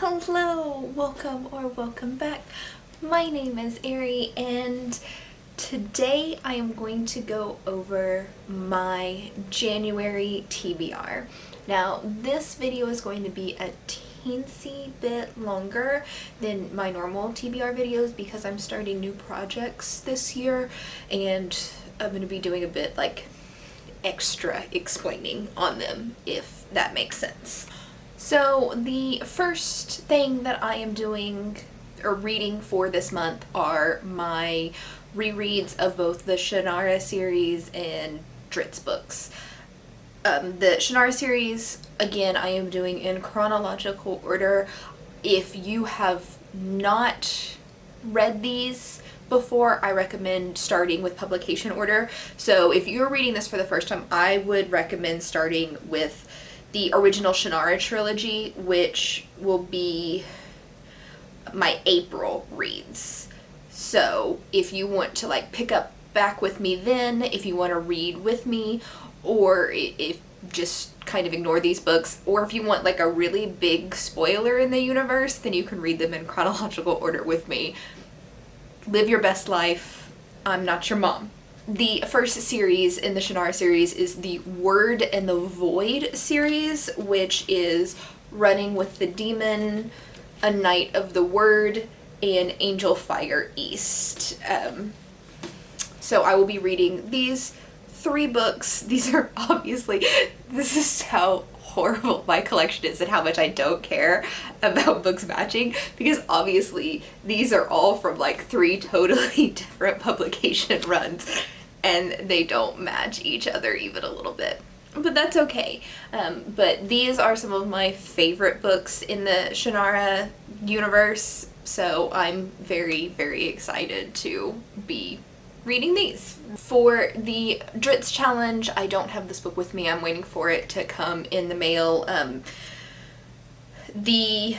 Hello, welcome back. My name is Ari and today I am going to go over my January TBR. Now this video is going to be a teensy bit longer than my normal TBR videos because I'm starting new projects this year and I'm going to be doing a bit like extra explaining on them, if that makes sense. So the first thing that I am doing or reading for this month are my rereads of both the Shannara series and Dritz books. The Shannara series, again, I am doing in chronological order. If you have not read these before, I recommend starting with publication order. So if you're reading this for the first time, I would recommend starting with the original Shannara trilogy, which will be my April reads. So if you want to like pick up back with me then, if you want to read with me, or if just kind of ignore these books, or if you want like a really big spoiler in the universe, then you can read them in chronological order with me. Live your best life. I'm not your mom. The first series in the Shannara series is the Word and the Void series, which is Running with the Demon, A Knight of the Word, and Angel Fire East. So I will be reading these 3 books. These are obviously, this is how horrible my collection is and how much I don't care about books matching, because obviously these are all from like 3 totally different publication runs and they don't match each other even a little bit. But that's okay. But these are some of my favorite books in the Shannara universe, so I'm very, very excited to be reading these. For the Dritz challenge, I don't have this book with me. I'm waiting for it to come in the mail. The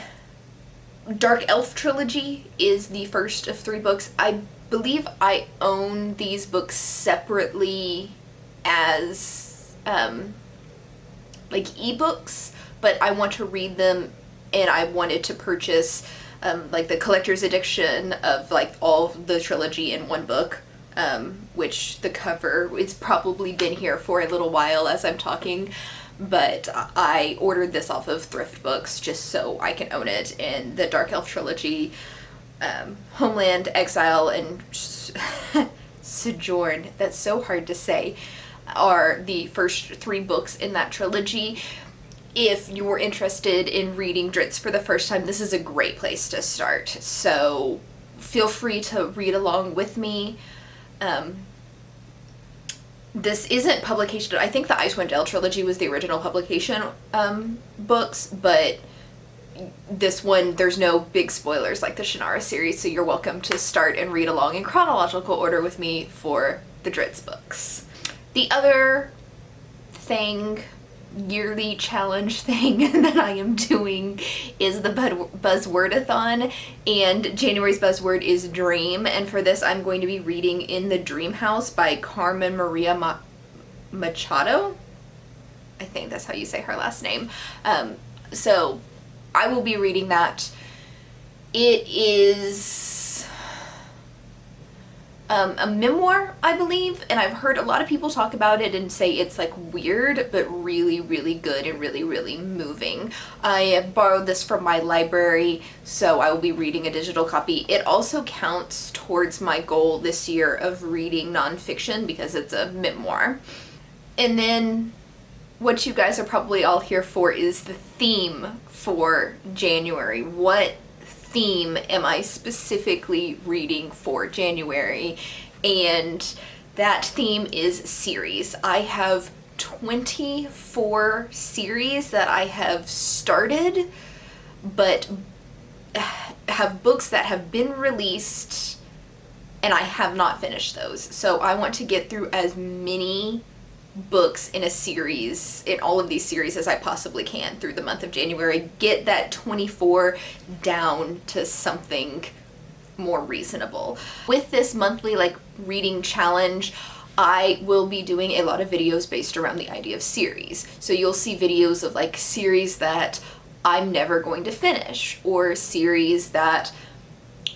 Dark Elf trilogy is the first of 3 books. I believe I own these books separately as like ebooks, but I want to read them and I wanted to purchase like the collector's edition of like all of the trilogy in one book, which the cover, it's probably been here for a little while as I'm talking, but I ordered this off of Thrift Books just so I can own it. And the Dark Elf trilogy, Homeland, Exile, and Sojourn, that's so hard to say, are the first 3 books in that trilogy. If you're interested in reading Dritz for the first time, this is a great place to start. So feel free to read along with me. This isn't publication. I think the Icewind Dale trilogy was the original publication books, but this one, there's no big spoilers like the Shannara series, so you're welcome to start and read along in chronological order with me for the Dritz books. The other thing, yearly challenge thing that I am doing is the Buzzwordathon, and January's buzzword is dream, and for this I'm going to be reading In the Dream House by Carmen Maria Machado. I think that's how you say her last name. So I will be reading that. It is a memoir, I believe, and I've heard a lot of people talk about it and say it's like weird, but really, really good and really, really moving. I borrowed this from my library, so I will be reading a digital copy. It also counts towards my goal this year of reading nonfiction because it's a memoir. And then what you guys are probably all here for is the theme for January. What theme am I specifically reading for January? And that theme is series. I have 24 series that I have started, but have books that have been released and I have not finished those. So I want to get through as many books in a series, in all of these series, as I possibly can through the month of January. Get that 24 down to something more reasonable. With this monthly like reading challenge, I will be doing a lot of videos based around the idea of series. So you'll see videos of like series that I'm never going to finish, or series that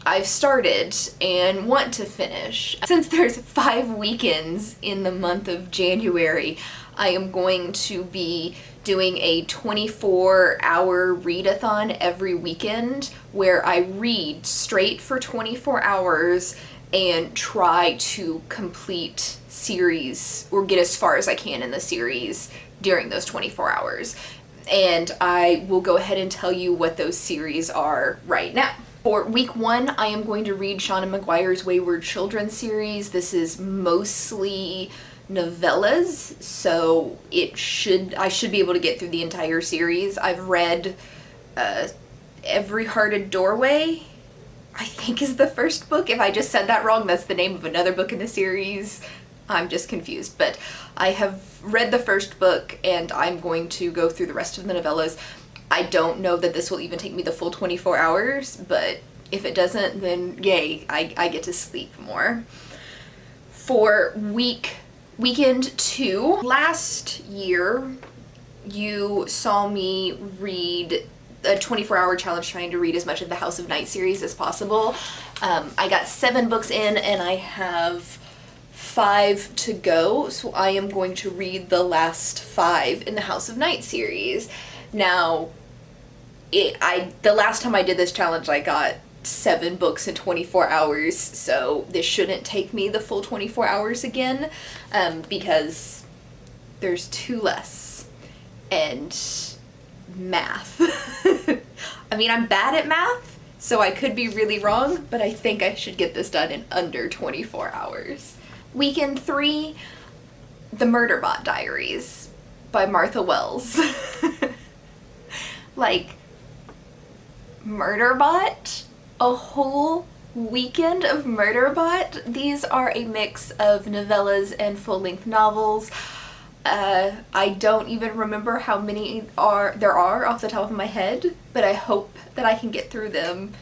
I've started and want to finish. Since there's 5 weekends in the month of January, I am going to be doing a 24-hour readathon every weekend where I read straight for 24 hours and try to complete series or get as far as I can in the series during those 24 hours. And I will go ahead and tell you what those series are right now. For week 1, I am going to read Shauna Maguire's Wayward Children series. This is mostly novellas, so I should be able to get through the entire series. I've read Every Hearted Doorway, I think is the first book. If I just said that wrong, that's the name of another book in the series. I'm just confused, but I have read the first book and I'm going to go through the rest of the novellas. I don't know that this will even take me the full 24 hours, but if it doesn't, then yay, I get to sleep more. For weekend 2, last year you saw me read a 24-hour challenge trying to read as much of the House of Night series as possible. I got 7 books in and I have 5 to go, so I am going to read the last 5 in the House of Night series. Now, the last time I did this challenge, I got 7 books in 24 hours, so this shouldn't take me the full 24 hours again, because there's 2 less, and math. I mean, I'm bad at math, so I could be really wrong, but I think I should get this done in under 24 hours. Weekend 3, The Murderbot Diaries by Martha Wells. Like, Murderbot? A whole weekend of Murderbot? These are a mix of novellas and full-length novels. I don't even remember how many there are off the top of my head, but I hope that I can get through them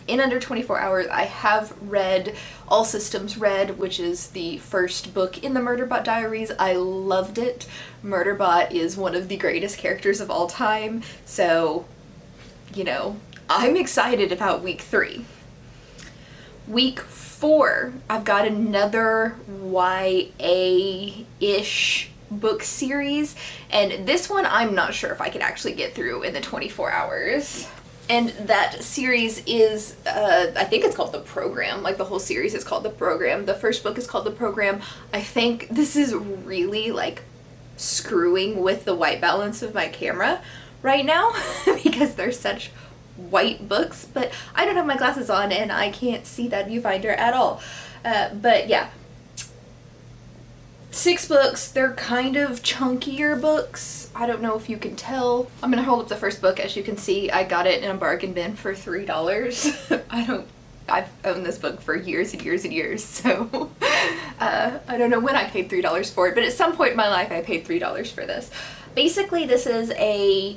in under 24 hours. I have read All Systems Red, which is the first book in the Murderbot Diaries. I loved it. Murderbot is one of the greatest characters of all time, so, you know, I'm excited about week 3. Week 4, I've got another YA-ish book series, and this one I'm not sure if I can actually get through in the 24 hours. And that series is, I think it's called The Program. Like, the whole series is called The Program. The first book is called The Program. I think this is really, like, screwing with the white balance of my camera right now because they're such white books, but I don't have my glasses on and I can't see that viewfinder at all. But yeah. 6 books. They're kind of chunkier books. I don't know if you can tell. I'm gonna hold up the first book. As you can see, I got it in a bargain bin for $3. I've owned this book for years and years and years, so I don't know when I paid $3 for it, but at some point in my life I paid $3 for this. Basically, this is a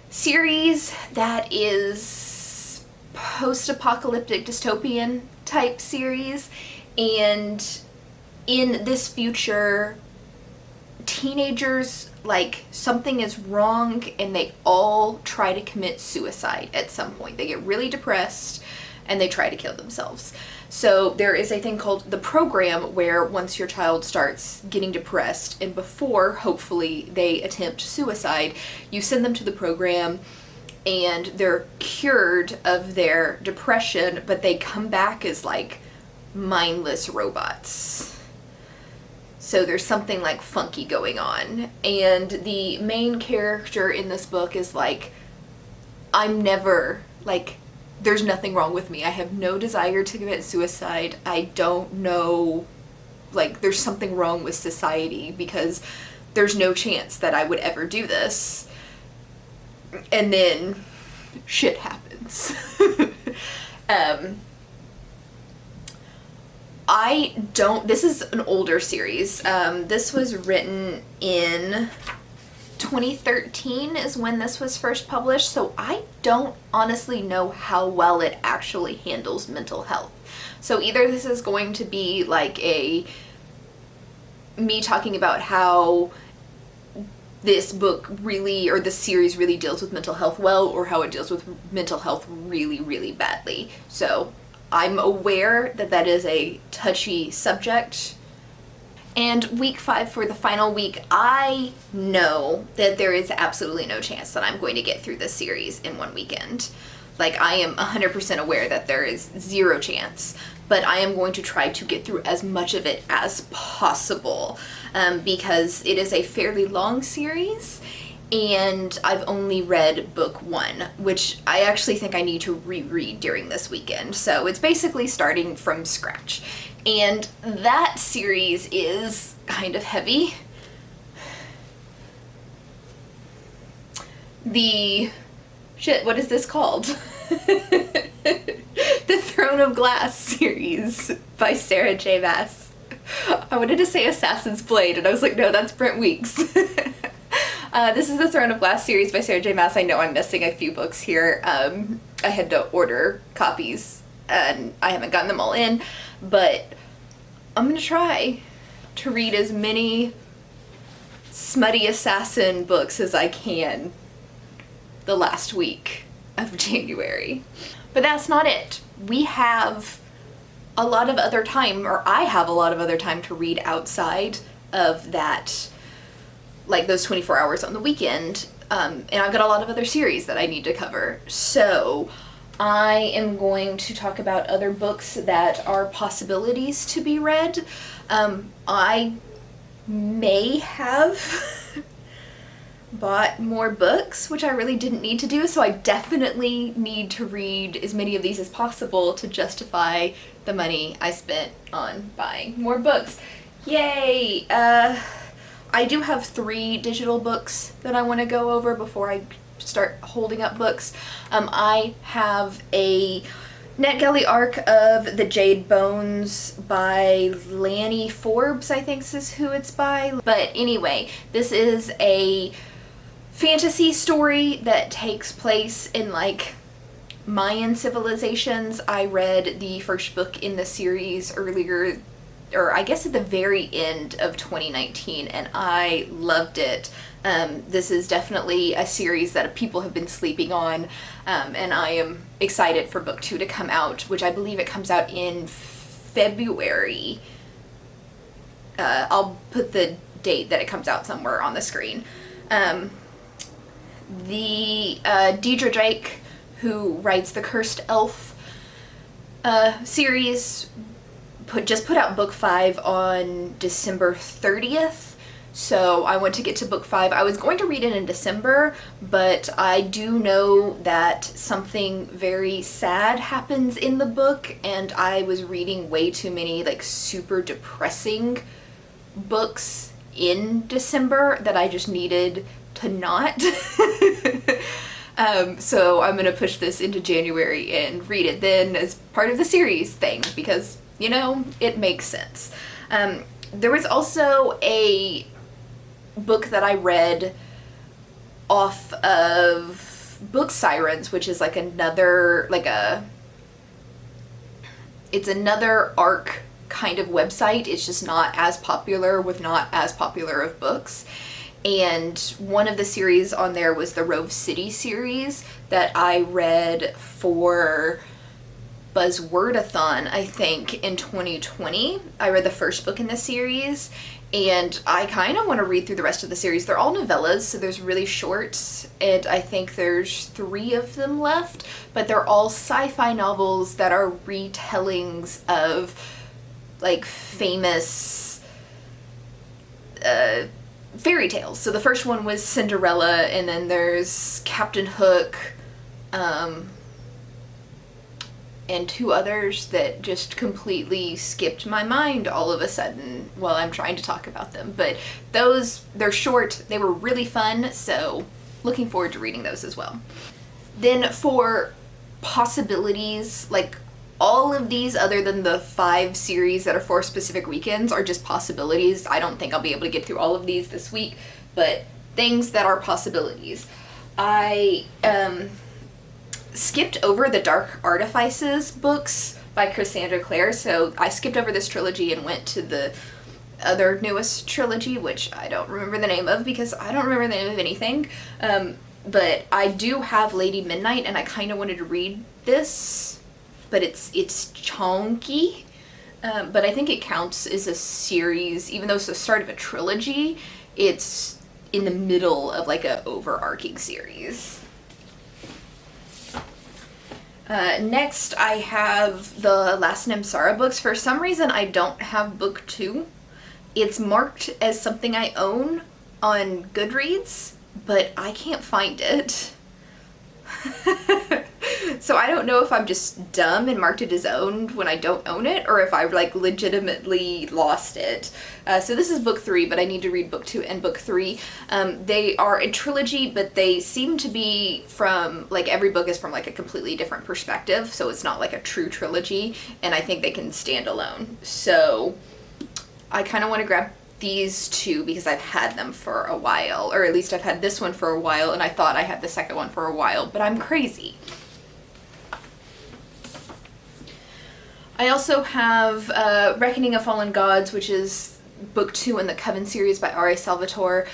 series that is post-apocalyptic dystopian type series, and in this future, teenagers, like, something is wrong and they all try to commit suicide at some point. They get really depressed and they try to kill themselves. So there is a thing called The Program where once your child starts getting depressed and before, hopefully, they attempt suicide, you send them to the program and they're cured of their depression, but they come back as, like, mindless robots. So there's something, like, funky going on. And the main character in this book is like, I'm never, like, there's nothing wrong with me. I have no desire to commit suicide. I don't know, like, there's something wrong with society because there's no chance that I would ever do this. And then shit happens. This is an older series. This was written in 2013 is when this was first published, so I don't honestly know how well it actually handles mental health. So either this is going to be like me talking about how this book really, or this series really deals with mental health well, or how it deals with mental health really, really badly. So I'm aware that that is a touchy subject. And week 5, for the final week, I know that there is absolutely no chance that I'm going to get through this series in one weekend. Like, I am 100% aware that there is zero chance, but I am going to try to get through as much of it as possible, because it is a fairly long series, and I've only read book 1, which I actually think I need to reread during this weekend. So it's basically starting from scratch. And that series is kind of heavy. What is this called? The Throne of Glass series by Sarah J. Maas. I wanted to say Assassin's Blade, and I was like, no, that's Brent Weeks. This is the Throne of Glass series by Sarah J. Maas. I know I'm missing a few books here. I had to order copies, and I haven't gotten them all in, but I'm gonna try to read as many smutty assassin books as I can the last week of January. But that's not it. We have a lot of other time, or I have a lot of other time to read outside of that, like those 24 hours on the weekend, and I've got a lot of other series that I need to cover. So I am going to talk about other books that are possibilities to be read. I may have bought more books, which I really didn't need to do, so I definitely need to read as many of these as possible to justify the money I spent on buying more books. Yay! I do have 3 digital books that I want to go over before I start holding up books. I have a NetGalley arc of The Jade Bones by Lanny Forbes, I think is who it's by. But anyway, this is a fantasy story that takes place in like Mayan civilizations. I read the first book in the series earlier, or I guess at the very end of 2019, and I loved it. This is definitely a series that people have been sleeping on, and I am excited for book 2 to come out, which I believe it comes out in February. I'll put the date that it comes out somewhere on the screen. Deidre Drake, who writes the Cursed Elf series, just put out book 5 on December 30th. So I want to get to book 5. I was going to read it in December, but I do know that something very sad happens in the book, and I was reading way too many like super depressing books in December that I just needed to not. So I'm gonna push this into January and read it then as part of the series thing, because, you know, it makes sense. There was also a book that I read off of Book Sirens, which is like another, it's another ARC kind of website. It's just not as popular with not as popular of books. And one of the series on there was the Rove City series that I read for Buzzwordathon, I think, in 2020. I read the first book in the series, and I kind of want to read through the rest of the series. They're all novellas, so there's really short, and I think there's 3 of them left, but they're all sci-fi novels that are retellings of like famous fairy tales. So the first one was Cinderella, and then there's Captain Hook, and 2 others that just completely skipped my mind all of a sudden while I'm trying to talk about them. But those, they're short, they were really fun, so looking forward to reading those as well. Then for possibilities, like all of these other than the 5 series that are for specific weekends are just possibilities. I don't think I'll be able to get through all of these this week, but things that are possibilities. I skipped over the Dark Artifices books by Cassandra Clare, so I skipped over this trilogy and went to the other newest trilogy, which I don't remember the name of because I don't remember the name of anything. But I do have Lady Midnight, and I kind of wanted to read this, but it's chunky. But I think it counts as a series, even though it's the start of a trilogy. It's in the middle of like a overarching series. Next, I have the Last Namsara books. For some reason, I don't have book 2. It's marked as something I own on Goodreads, but I can't find it. So I don't know if I'm just dumb and marked it as owned when I don't own it, or if I like legitimately lost it. So this is book 3, but I need to read book 2 and book 3. They are a trilogy, but they seem to be from, like, every book is from like a completely different perspective, so it's not like a true trilogy, and I think they can stand alone. So I kind of want to grab these 2 because I've had them for a while, or at least I've had this one for a while, and I thought I had the second one for a while, but I'm crazy. I also have Reckoning of Fallen Gods, which is book 2 in the Coven series by R.A. Salvatore.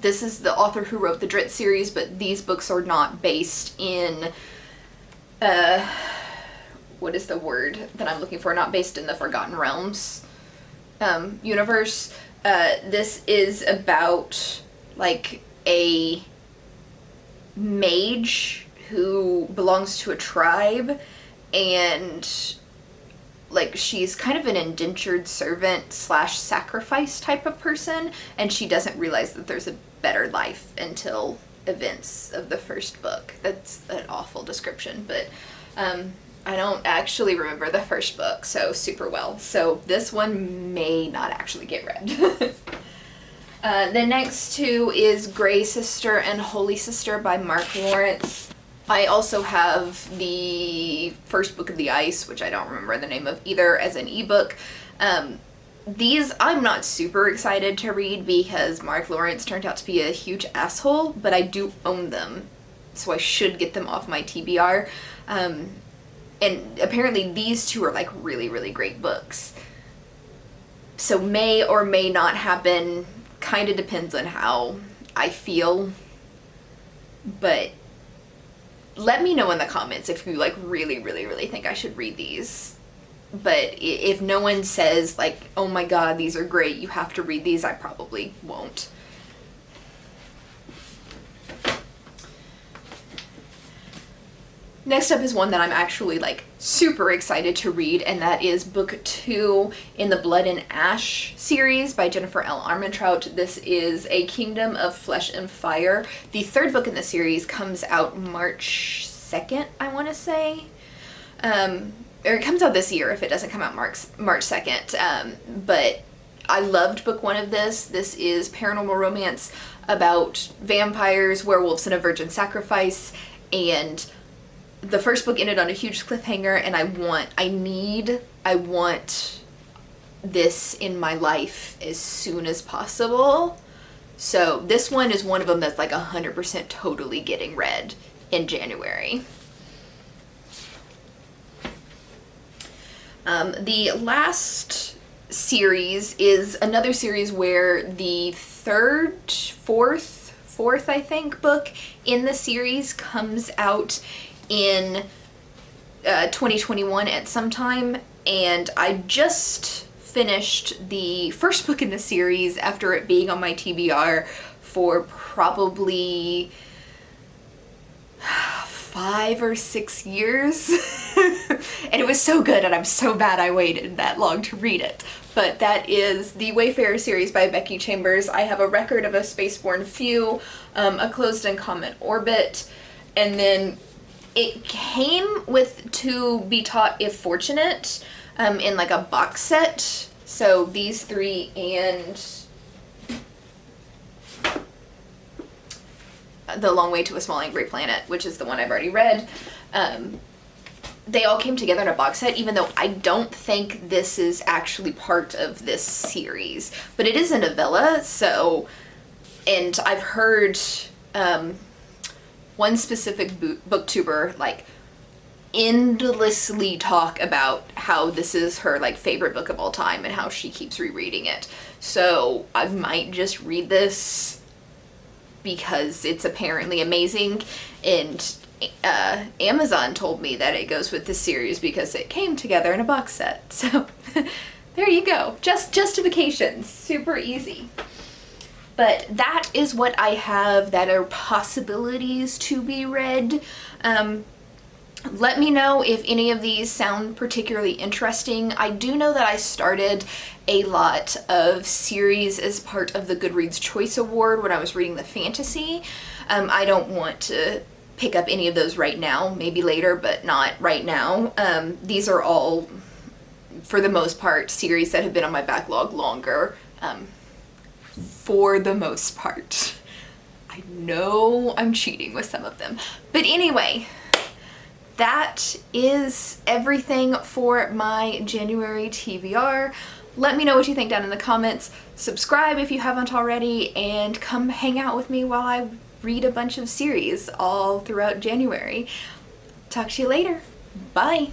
This is the author who wrote the Drit series, but these books are not based in, what is the word that I'm looking for? Not based in the Forgotten Realms universe. This is about like a mage who belongs to a tribe, and like she's kind of an indentured servant / sacrifice type of person, and she doesn't realize that there's a better life until events of the first book. That's an awful description, but I don't actually remember the first book so super well, so this one may not actually get read. The next 2 is Grey Sister and Holy Sister by Mark Lawrence. I also have the first book of the Ice, which I don't remember the name of either, as an ebook. These I'm not super excited to read because Mark Lawrence turned out to be a huge asshole, but I do own them, so I should get them off my TBR. And apparently these 2 are like really, really great books. So may or may not happen, kind of depends on how I feel, but let me know in the comments if you like really, really, really think I should read these. But if no one says like, oh my god, these are great, you have to read these, I probably won't. Next up is one that I'm actually like super excited to read, and that is book 2 in the Blood and Ash series by Jennifer L. Armentrout. This is A Kingdom of Flesh and Fire. The 3rd book in the series comes out March 2nd, I want to say. Or it comes out this year if it doesn't come out March 2nd. But I loved book 1 of this. This is paranormal romance about vampires, werewolves, and a virgin sacrifice, and the first book ended on a huge cliffhanger, and I want this in my life as soon as possible. So this one is one of them that's like 100% totally getting read in January. The last series is another series where the fourth I think book in the series comes out in 2021 at some time, and I just finished the first book in the series after it being on my TBR for probably 5 or 6 years. And it was so good, and I'm so bad I waited that long to read it. But that is the Wayfarer series by Becky Chambers. I have A Record of a Spaceborne Few, A Closed and Common Orbit, and then it came with To Be Taught If Fortunate in like a box set. So these 3 and The Long Way to a Small Angry Planet, which is the one I've already read, they all came together in a box set, even though I don't think this is actually part of this series. But it is a novella, so, and I've heard one specific booktuber like endlessly talk about how this is her like favorite book of all time and how she keeps rereading it. So I might just read this because it's apparently amazing, and Amazon told me that it goes with this series because it came together in a box set. So there you go. Just justifications. Super easy. But that is what I have that are possibilities to be read. Let me know if any of these sound particularly interesting. I do know that I started a lot of series as part of the Goodreads Choice Award when I was reading the fantasy. I don't want to pick up any of those right now, maybe later, but not right now. These are all, for the most part, series that have been on my backlog longer, for the most part. I know I'm cheating with some of them. But anyway, that is everything for my January TBR. Let me know what you think down in the comments. Subscribe if you haven't already, and come hang out with me while I read a bunch of series all throughout January. Talk to you later. Bye.